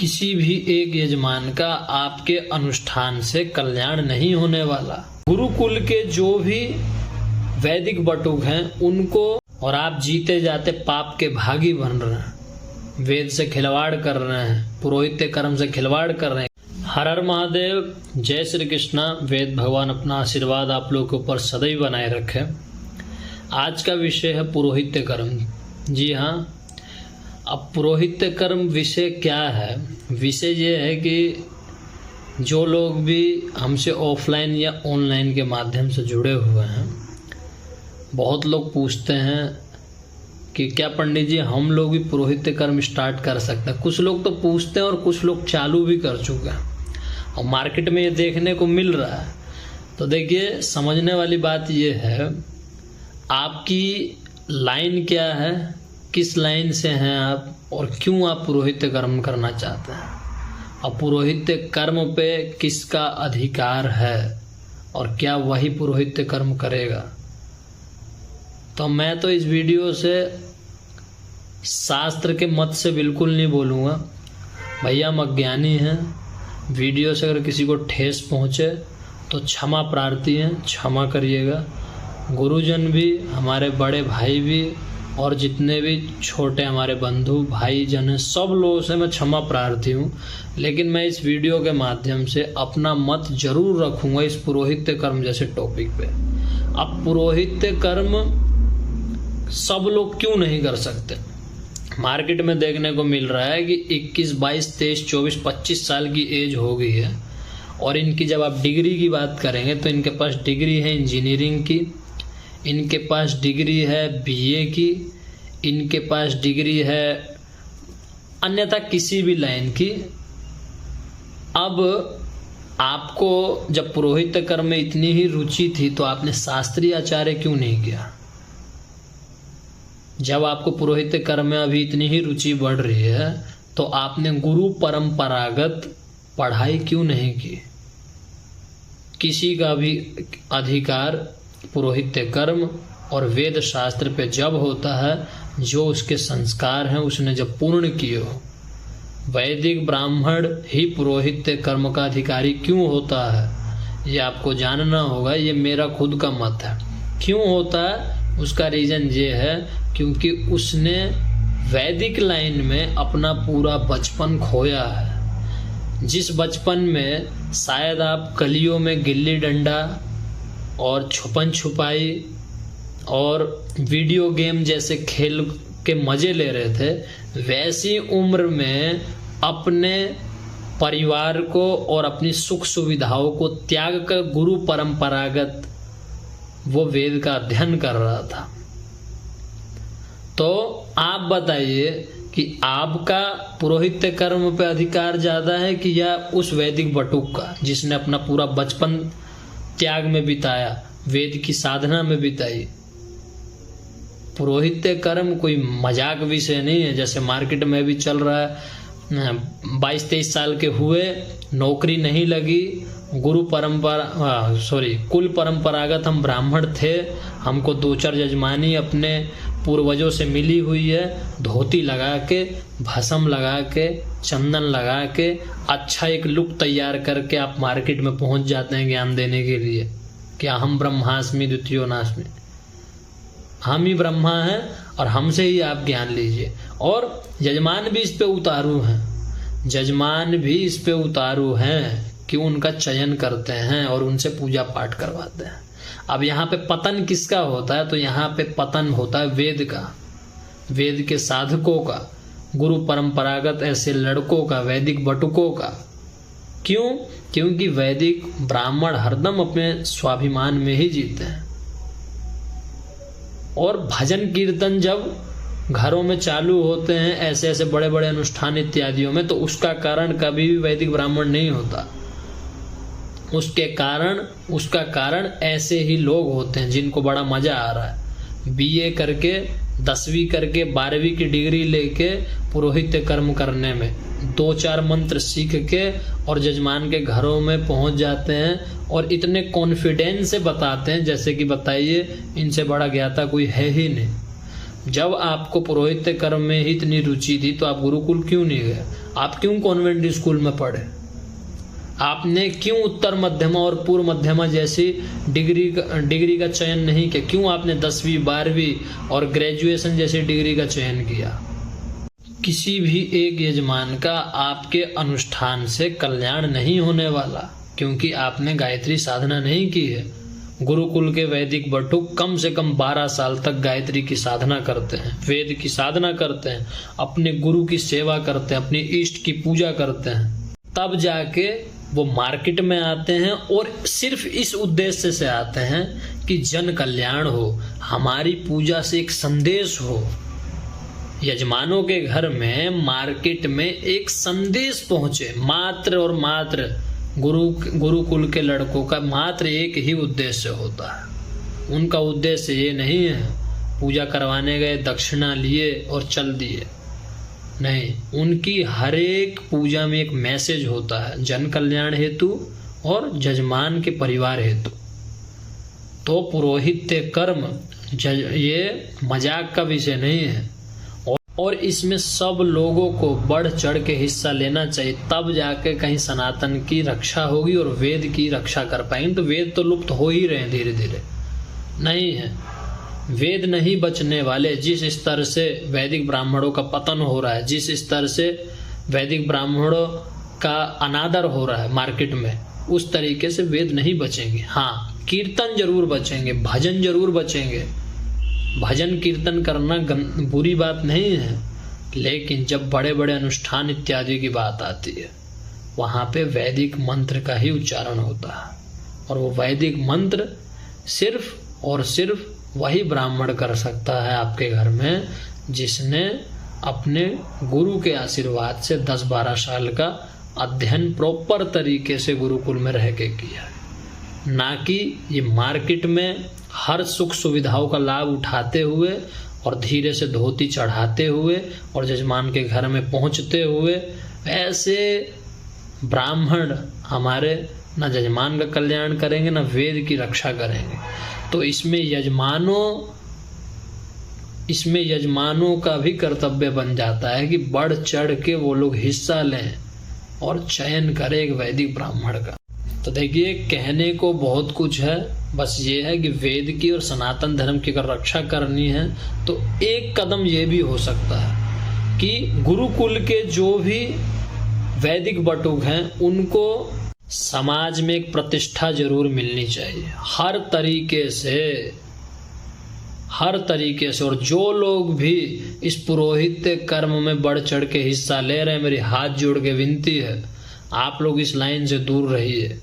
किसी भी एक यजमान का आपके अनुष्ठान से कल्याण नहीं होने वाला। गुरुकुल के जो भी वैदिक बटुक हैं उनको, और आप जीते जाते पाप के भागी बन रहे हैं, वेद से खिलवाड़ कर रहे हैं, पुरोहित्य कर्म से खिलवाड़ कर रहे हैं। हर हर महादेव, जय श्री कृष्णा। वेद भगवान अपना आशीर्वाद आप लोगों के ऊपर सदैव बनाए रखे। आज का विषय है पुरोहित्य कर्म। जी हाँ, अब पुरोहित्य कर्म विषय क्या है? विषय ये है कि जो लोग भी हमसे ऑफलाइन या ऑनलाइन के माध्यम से जुड़े हुए हैं, बहुत लोग पूछते हैं कि क्या पंडित जी हम लोग भी पुरोहित्य कर्म स्टार्ट कर सकते हैं। कुछ लोग तो पूछते हैं और कुछ लोग चालू भी कर चुके हैं और मार्केट में ये देखने को मिल रहा है। तो देखिए, समझने वाली बात ये है, आपकी लाइन क्या है, किस लाइन से हैं आप और क्यों आप पुरोहित्य कर्म करना चाहते हैं, और पुरोहित्य कर्म पे किसका अधिकार है और क्या वही पुरोहित्य कर्म करेगा। तो मैं तो इस वीडियो से शास्त्र के मत से बिल्कुल नहीं बोलूँगा। भैया हम अज्ञानी हैं, वीडियो से अगर किसी को ठेस पहुँचे तो क्षमा प्रार्थी हैं, क्षमा करिएगा। गुरुजन भी, हमारे बड़े भाई भी और जितने भी छोटे हमारे बंधु भाई जन हैं, सब लोगों से मैं क्षमा प्रार्थी हूँ। लेकिन मैं इस वीडियो के माध्यम से अपना मत जरूर रखूँगा इस पुरोहित्य कर्म जैसे टॉपिक पे। अब पुरोहित्य कर्म सब लोग क्यों नहीं कर सकते? मार्केट में देखने को मिल रहा है कि 21, 22, 23, 24, 25 साल की एज हो गई है और इनकी जब आप डिग्री की बात करेंगे तो इनके पास डिग्री है इंजीनियरिंग की, इनके पास डिग्री है बीए की, इनके पास डिग्री है अन्यथा किसी भी लाइन की। अब आपको जब पुरोहित्य कर्म में इतनी ही रुचि थी तो आपने शास्त्रीय आचार्य क्यों नहीं किया? जब आपको पुरोहित्य कर्म में अभी इतनी ही रुचि बढ़ रही है तो आपने गुरु परंपरागत पढ़ाई क्यों नहीं की? किसी का भी अधिकार पुरोहित्य कर्म और वेद शास्त्र पे जब होता है जो उसके संस्कार हैं उसने जब पूर्ण किए हो। वैदिक ब्राह्मण ही पुरोहित्य कर्म का अधिकारी क्यों होता है ये आपको जानना होगा। ये मेरा खुद का मत है। क्यों होता है उसका रीजन ये है क्योंकि उसने वैदिक लाइन में अपना पूरा बचपन खोया है। जिस बचपन में शायद आप गलियों में गिल्ली डंडा और छुपन छुपाई और वीडियो गेम जैसे खेल के मज़े ले रहे थे, वैसी उम्र में अपने परिवार को और अपनी सुख सुविधाओं को त्याग कर गुरु परंपरागत वो वेद का अध्ययन कर रहा था। तो आप बताइए कि आपका पुरोहित्य कर्म पे अधिकार ज़्यादा है कि या उस वैदिक बटुक का जिसने अपना पूरा बचपन त्याग में बिताया, वेद की साधना में बिताई। पुरोहित्य कर्म कोई मजाक विषय नहीं है। जैसे मार्केट में भी चल रहा है, 22-23 साल के हुए, नौकरी नहीं लगी, कुल परंपरागत हम ब्राह्मण थे, हमको 2-4 यजमानी अपने पूर्वजों से मिली हुई है, धोती लगा के, भस्म लगा के, चंदन लगा के, अच्छा एक लुक तैयार करके आप मार्केट में पहुंच जाते हैं ज्ञान देने के लिए। क्या हम ब्रह्मास्मि द्वितीयो नास्मि, हम ही ब्रह्मा हैं और हमसे ही आप ज्ञान लीजिए। और यजमान भी इस पे उतारू हैं, यजमान भी इस पे उतारू हैं कि उनका चयन करते हैं और उनसे पूजा पाठ करवाते हैं। अब यहाँ पे पतन किसका होता है? तो यहाँ पे पतन होता है वेद का, वेद के साधकों का, गुरु परंपरागत ऐसे लड़कों का, वैदिक बटुकों का। क्यों? क्योंकि वैदिक ब्राह्मण हरदम अपने स्वाभिमान में ही जीते हैं। और भजन कीर्तन जब घरों में चालू होते हैं ऐसे ऐसे बड़े बड़े अनुष्ठान इत्यादियों में, तो उसका कारण कभी भी वैदिक ब्राह्मण नहीं होता। उसका कारण ऐसे ही लोग होते हैं जिनको बड़ा मजा आ रहा है, बीए करके, 10वीं करके, 12वीं की डिग्री लेके पुरोहित्य कर्म करने में, 2-4 मंत्र सीख के और यजमान के घरों में पहुंच जाते हैं और इतने कॉन्फिडेंस से बताते हैं जैसे कि बताइए इनसे बड़ा ज्ञाता कोई है ही नहीं। जब आपको पुरोहित्य कर्म में ही इतनी रुचि थी तो आप गुरुकुल क्यों नहीं गए? आप क्यों कॉन्वेंट स्कूल में पढ़े? आपने क्यों उत्तर मध्यमा और पूर्व मध्यमा जैसी डिग्री का चयन नहीं किया? क्यों आपने 10वीं 12वीं और ग्रेजुएशन जैसी डिग्री का चयन किया? किसी भी एक यजमान का आपके अनुष्ठान से कल्याण नहीं होने वाला, क्योंकि आपने गायत्री साधना नहीं की है। गुरुकुल के वैदिक बटुक कम से कम 12 साल तक गायत्री की साधना करते हैं, वेद की साधना करते हैं, अपने गुरु की सेवा करते हैं, अपनी इष्ट की पूजा करते हैं। तब जाके वो मार्केट में आते हैं और सिर्फ इस उद्देश्य से आते हैं कि जन कल्याण हो, हमारी पूजा से एक संदेश हो। यजमानों के घर में मार्केट में एक संदेश पहुंचे, मात्र और मात्र गुरुकुल के लड़कों का मात्र एक ही उद्देश्य होता है। उनका उद्देश्य ये नहीं है पूजा करवाने गए, दक्षिणा लिए और चल दिए, नहीं। उनकी हर एक पूजा में एक मैसेज होता है, जन कल्याण हेतु और जजमान के परिवार हेतु। तो पुरोहित्य कर्म ये मजाक का विषय नहीं है, और इसमें सब लोगों को बढ़ चढ़ के हिस्सा लेना चाहिए, तब जाके कहीं सनातन की रक्षा होगी और वेद की रक्षा कर पाएंगे। तो वेद तो लुप्त हो ही रहे हैं धीरे धीरे, नहीं है वेद नहीं बचने वाले। जिस स्तर से वैदिक ब्राह्मणों का पतन हो रहा है, जिस स्तर से वैदिक ब्राह्मणों का अनादर हो रहा है मार्केट में, उस तरीके से वेद नहीं बचेंगे। हाँ, कीर्तन जरूर बचेंगे, भजन जरूर बचेंगे। भजन कीर्तन करना बुरी बात नहीं है, लेकिन जब बड़े बड़े अनुष्ठान इत्यादि की बात आती है, वहाँ पे वैदिक मंत्र का ही उच्चारण होता है, और वो वैदिक मंत्र सिर्फ और सिर्फ वही ब्राह्मण कर सकता है आपके घर में जिसने अपने गुरु के आशीर्वाद से 10-12 साल का अध्ययन प्रॉपर तरीके से गुरुकुल में रह के किया है। ना कि ये मार्केट में हर सुख सुविधाओं का लाभ उठाते हुए और धीरे से धोती चढ़ाते हुए और जजमान के घर में पहुंचते हुए ऐसे ब्राह्मण हमारे न जजमान का कल्याण करेंगे, न वेद की रक्षा करेंगे। तो इसमें यजमानों का भी कर्तव्य बन जाता है कि बढ़ चढ़ के वो लोग हिस्सा लें और चयन करें एक वैदिक ब्राह्मण का। तो देखिए, कहने को बहुत कुछ है, बस ये है कि वेद की और सनातन धर्म की अगर रक्षा करनी है तो एक कदम ये भी हो सकता है कि गुरुकुल के जो भी वैदिक बटुक हैं उनको समाज में एक प्रतिष्ठा जरूर मिलनी चाहिए, हर तरीके से। और जो लोग भी इस पुरोहित्य कर्म में बढ़ चढ़ के हिस्सा ले रहे हैं, मेरी हाथ जोड़ के विनती है, आप लोग इस लाइन से दूर रहिए।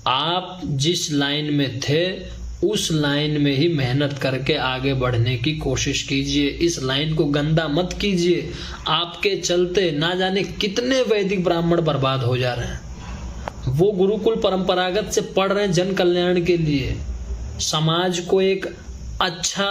आप जिस लाइन में थे उस लाइन में ही मेहनत करके आगे बढ़ने की कोशिश कीजिए, इस लाइन को गंदा मत कीजिए। आपके चलते ना जाने कितने वैदिक ब्राह्मण बर्बाद हो जा रहे हैं। वो गुरुकुल परंपरागत से पढ़ रहे हैं जन कल्याण के लिए, समाज को एक अच्छा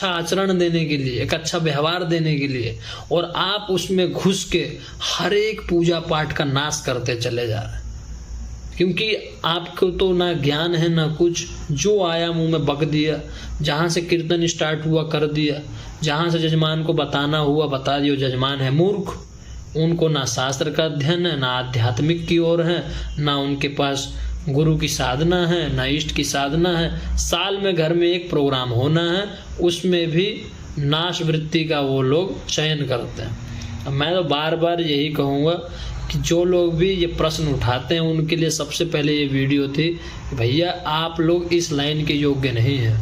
आचरण देने के लिए, एक अच्छा व्यवहार देने के लिए, और आप उसमें घुस के हर एक पूजा पाठ का नाश करते चले जा रहे हैं। क्योंकि आपको तो ना ज्ञान है ना कुछ, जो आया मुंह में बक दिया, जहां से कीर्तन स्टार्ट हुआ कर दिया, जहां से जजमान को बताना हुआ बता दियो। जजमान है मूर्ख, उनको ना शास्त्र का अध्ययन है, ना आध्यात्मिक की ओर है, ना उनके पास गुरु की साधना है, ना इष्ट की साधना है। साल में घर में एक प्रोग्राम होना है, उसमें भी नाश वृत्ति का वो लोग चयन करते हैं। अब मैं तो बार बार यही कहूँगा कि जो लोग भी ये प्रश्न उठाते हैं उनके लिए सबसे पहले ये वीडियो थी कि भैया आप लोग इस लाइन के योग्य नहीं हैं।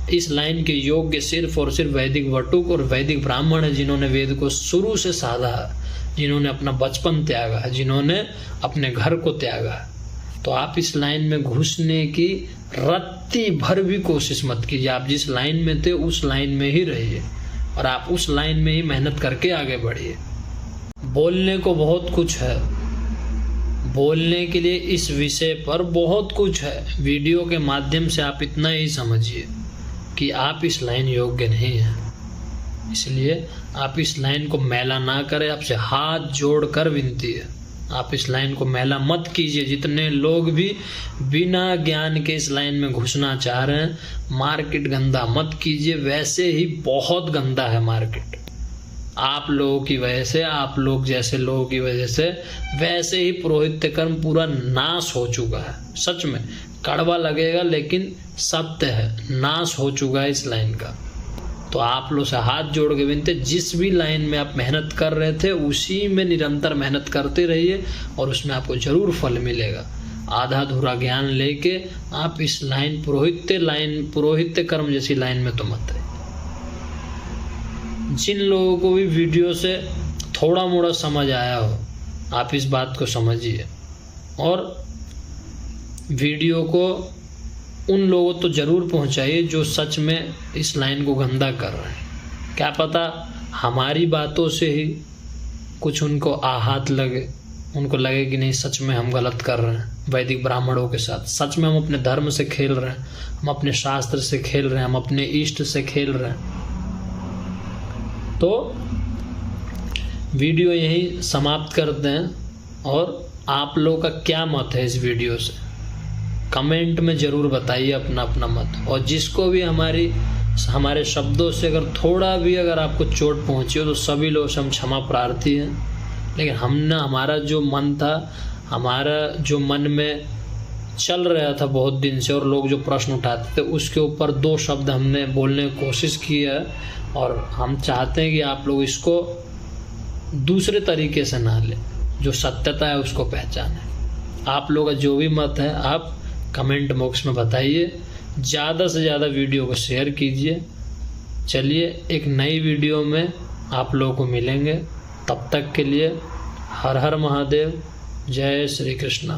इस लाइन के योग्य सिर्फ और सिर्फ वैदिक वटुक और वैदिक ब्राह्मण है, जिन्होंने वेद को शुरू से साधा है, जिन्होंने अपना बचपन त्यागा है, जिन्होंने अपने घर को त्यागा है। तो आप इस लाइन में घुसने की रत्ती भर भी कोशिश मत कीजिए। आप जिस लाइन में थे उस लाइन में ही रहिए और आप उस लाइन में ही मेहनत करके आगे बढ़िए। बोलने को बहुत कुछ है, बोलने के लिए इस विषय पर बहुत कुछ है। वीडियो के माध्यम से आप इतना ही समझिए कि आप इस लाइन योग्य नहीं हैं, इसलिए आप इस लाइन को मैला ना करें। आपसे हाथ जोड़कर विनती है, आप इस लाइन को मैला मत कीजिए। जितने लोग भी बिना ज्ञान के इस लाइन में घुसना चाह रहे हैं, मार्केट गंदा मत कीजिए। वैसे ही बहुत गंदा है मार्केट, आप लोगों की वजह से, आप लोग जैसे लोगों की वजह से वैसे ही पुरोहित्य कर्म पूरा नाश हो चुका है। सच में कड़वा लगेगा लेकिन सत्य है, नाश हो चुका है इस लाइन का। तो आप लोग से हाथ जोड़ के विनती, जिस भी लाइन में आप मेहनत कर रहे थे उसी में निरंतर मेहनत करते रहिए और उसमें आपको जरूर फल मिलेगा। आधा अधूरा ज्ञान लेके आप इस पुरोहित्य कर्म जैसी लाइन में तो मत रहिए। जिन लोगों को भी वीडियो से थोड़ा मोड़ा समझ आया हो, आप इस बात को समझिए और वीडियो को उन लोगों तो ज़रूर पहुंचाइए जो सच में इस लाइन को गंदा कर रहे हैं। क्या पता हमारी बातों से ही कुछ उनको आहत लगे, उनको लगे कि नहीं सच में हम गलत कर रहे हैं वैदिक ब्राह्मणों के साथ, सच में हम अपने धर्म से खेल रहे हैं, हम अपने शास्त्र से खेल रहे हैं, हम अपने इष्ट से खेल रहे हैं। तो वीडियो यहीं समाप्त करते हैं और आप लोगों का क्या मत है इस वीडियो से कमेंट में ज़रूर बताइए अपना अपना मत। और जिसको भी हमारे शब्दों से अगर थोड़ा भी अगर आपको चोट पहुंची हो तो सभी लोग से हम क्षमा प्रार्थी हैं। लेकिन हमारा जो मन था, हमारा जो मन में चल रहा था बहुत दिन से और लोग जो प्रश्न उठाते थे उसके ऊपर 2 शब्द हमने बोलने की कोशिश की है और हम चाहते हैं कि आप लोग इसको दूसरे तरीके से ना लें, जो सत्यता है उसको पहचानें। आप लोगों का जो भी मत है आप कमेंट बॉक्स में बताइए, ज़्यादा से ज़्यादा वीडियो को शेयर कीजिए। चलिए एक नई वीडियो में आप लोगों को मिलेंगे, तब तक के लिए हर हर महादेव, जय श्री कृष्णा।